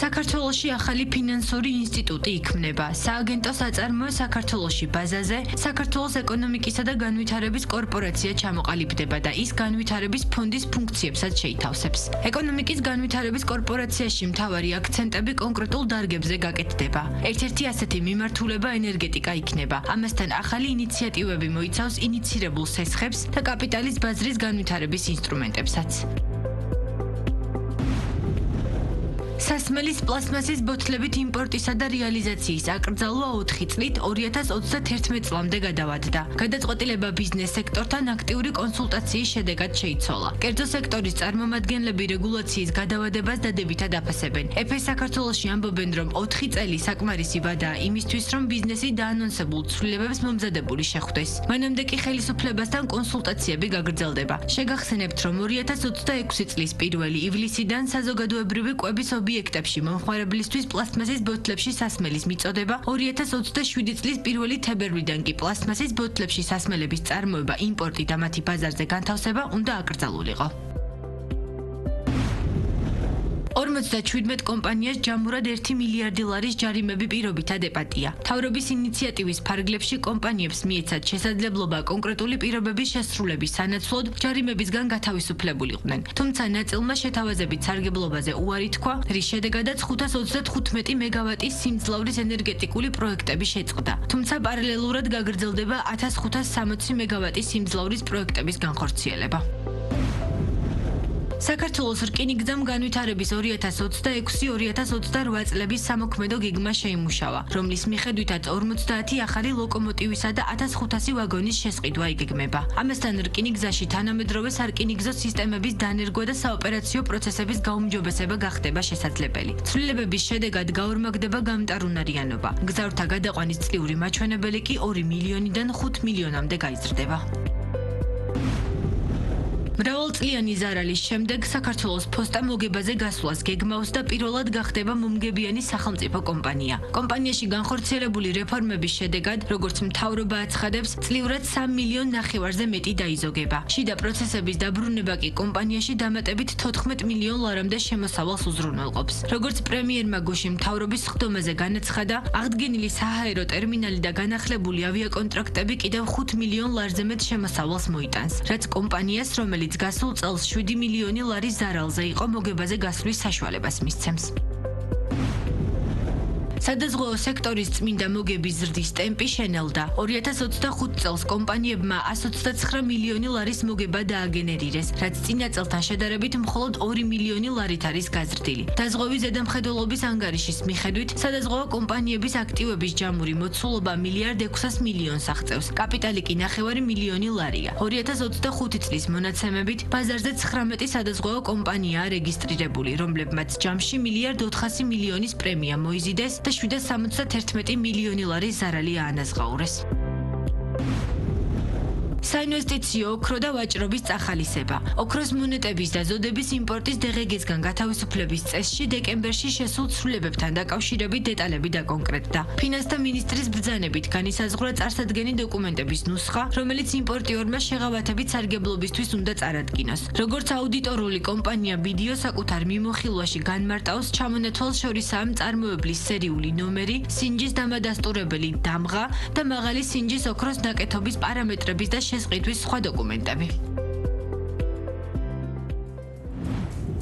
საქართველოში ახალი ფინანსური ინსტიტუტი იქმნება. სააგენტო საწარმოო საქართველოში ბაზაზე საქართველოს ეკონომიკისა და განვითარების კორპორაცია ჩამოყალიბდება და ის განვითარების ფონდის ფუნქციებსაც შეითავსებს. ეკონომიკის განვითარების კორპორაციაში მთავარი აქცენტები კონკრეტულ დარგებზე გაკეთდება. ერთ-ერთი ასეთი მიმართულება ენერგეტიკა იქნება. ამასთან ახალი ინიციატივები მოიცავს ინიცირებულ სესხებს და კაპიტალის ბაზრის განვითარების ინსტრუმენტებსაც. სასმელის პლასმასის ბოთლებით იმპორტისა და რეალიზაციის აკრძალვა 4 წლით 2031 წლამდე გადავადდა. გადაწყვეტილება ბიზნეს სექტორთან აქტიური კონსულტაციის შედეგად შეიცვალა. კერძო სექტორის წარმომადგენლები რეგულაციის გადავადებას დადებითად აფასებენ. ეფეს საქართველოში ამბობენ, რომ 4 წელი საკმარისი ვადაა იმისთვის, რომ ბიზნესი დაანონსებულ ცვლილებებს მომზადებული შეხვდეს. მანამდე კი ხელისუფლებასთან კონსულტაციები გაგრძელდება. შეგახსენებთ, რომ 2026 წლის 1 ივლისიდან საზოგადოებრივი კვების ობიექტებში მომხმარებლისთვის პლასტმასის ბოთლებში სასმელის მიწოდება 2027 წლის 1 თებერვლიდან კი პლასტმასის ბოთლებში სასმელების წარმოება, იმპორტი და მათი ბაზარზე განთავსება უნდა აკრძალულიყო. 57 კომპანიას ჯამურად 1 მილიარდი ლარის ჯარიმები პირობითად ეპატია. მთავრობის ინიციატივის ფარგლებში კომპანიებს მიეცათ შესაძლებლობა კონკრეტული პირობების შესრულების სანაცვლოდ ჯარიმებისგან გათავისუფლებულიყვნენ. თუმცა ნაწილმა შეთავაზებით სარგებლობაზე უარი თქვა, რის შედეგადაც 535 მეგავატის სიმძლავრის ენერგეტიკული პროექტები შეწყდა. თუმცა პარალელურად გაგრძელდება 1560 მეგავატის სიმძლავრის პროექტების განხორციელება. საქართველოს რკინიგზამ განვითარების 2026-2028 წლების სამოქმედო გეგმა შეიმუშავა, რომლის მიხედვითაც 50 ახალი ლოკომოტივისა და 1500 ვაგონის შესყიდვა იგეგმება. ამასთან რკინიგზაში თანამედროვე სარკინიგზო სისტემების დანერგვა და საოპერაციო პროცესების გაუმჯობესება გახდება შესაძლებელი. ცვლილებების შედეგად გაორმაგდება გამტარუნარიანობა. გზავრთა გადაყვანის წლიური მაჩვენებელი კი 2 მილიონიდან 5 მილიონამდე გაიზრდება. მრავალწლიანი ზარალის შემდეგ საქართველოს პოსტა მოგებაზე გასვლას გეგმავს და პირველად გახდება მომგებიანი სახელმწიფო კომპანია. კომპანიაში განხორციელებული რეფორმების შედეგად, როგორც მთავრობა აცხადებს, წლიურად 3,5 მილიონ მეტი დაიზოგება. შიდა პროცესების დაბრუნება კი კომპანიაში დამატებით 14 მილიონ ლარამდე შემოსავალს უზრუნველყოფს. როგორც პრემიერმა გუშინ მთავრობის სხდომაზე განაცხადა, აღდგენილი საჰაერო ტერმინალი და განახლებული ავიაკონტრაქტები კიდევ 5 მილიონ ლარზე მეტ შემოსავალს მოიტანს, რაც კომპანიას, რომელიც გასულ წელს 7 მილიონი ლარის ზარალზე იყო, მოგებაზე გასვლის საშუალებას მისცემს. სადაზღვეო სექტორის წმინდა მოგების ზრდის ტემპი შენელდა. 2025 წელს კომპანიებმა 129 მილიონი ლარის მოგება დააგენერირეს, რაც წინა წელთან შედარებით მხოლოდ 2 მილიონი ლარით არის გაზრდილი. დაზღვევის ზედამხედველობის ანგარიშის მიხედვით, სადაზღვეო კომპანიების აქტივების ჯამური მოცულობა 1,6 მილიონს აღწევს. კაპიტალი კი 9 მილიონი ლარია. 2025 წლის მონაცემებით ბაზარზე 19 სადაზღვეო კომპანიაა რეგისტრირებული, რომლებმაც ჯამში 1,4 მილიონის პრემია მოიზიდეს და 771 მილიონი ლარის ზარალი აანაზღაურეს. საინვესტიციო ოქრო და ვაჭრობის წახალისება. ოქროს მონეტების და ზოდების იმპორტის დღგ-სგან გათავისუფლების წესში დეკემბერში შესულ ცვლილებებთან დაკავშირებით დეტალები დაკონკრეტდა. ფინანსთა მინისტრის ბრძანებით განისაზღვრა წარსადგენი დოკუმენტების ნუსხა, რომელიც იმპორტიორმა შეღავათებით სარგებლობისთვის უნდა წარადგინოს. როგორც აუდიტორული კომპანია BDO საკუთარ მიმოხილვაში განმარტავს, ჩამონათვალს შორისაა მწარმოებლის სერიული ნომერი, სინჯის დამადასტურებელი დამღა და მაღალი სინჯის ოქროს ნაკეთობის პარამეტრების და შესყიდვის სხვა დოკუმენტები.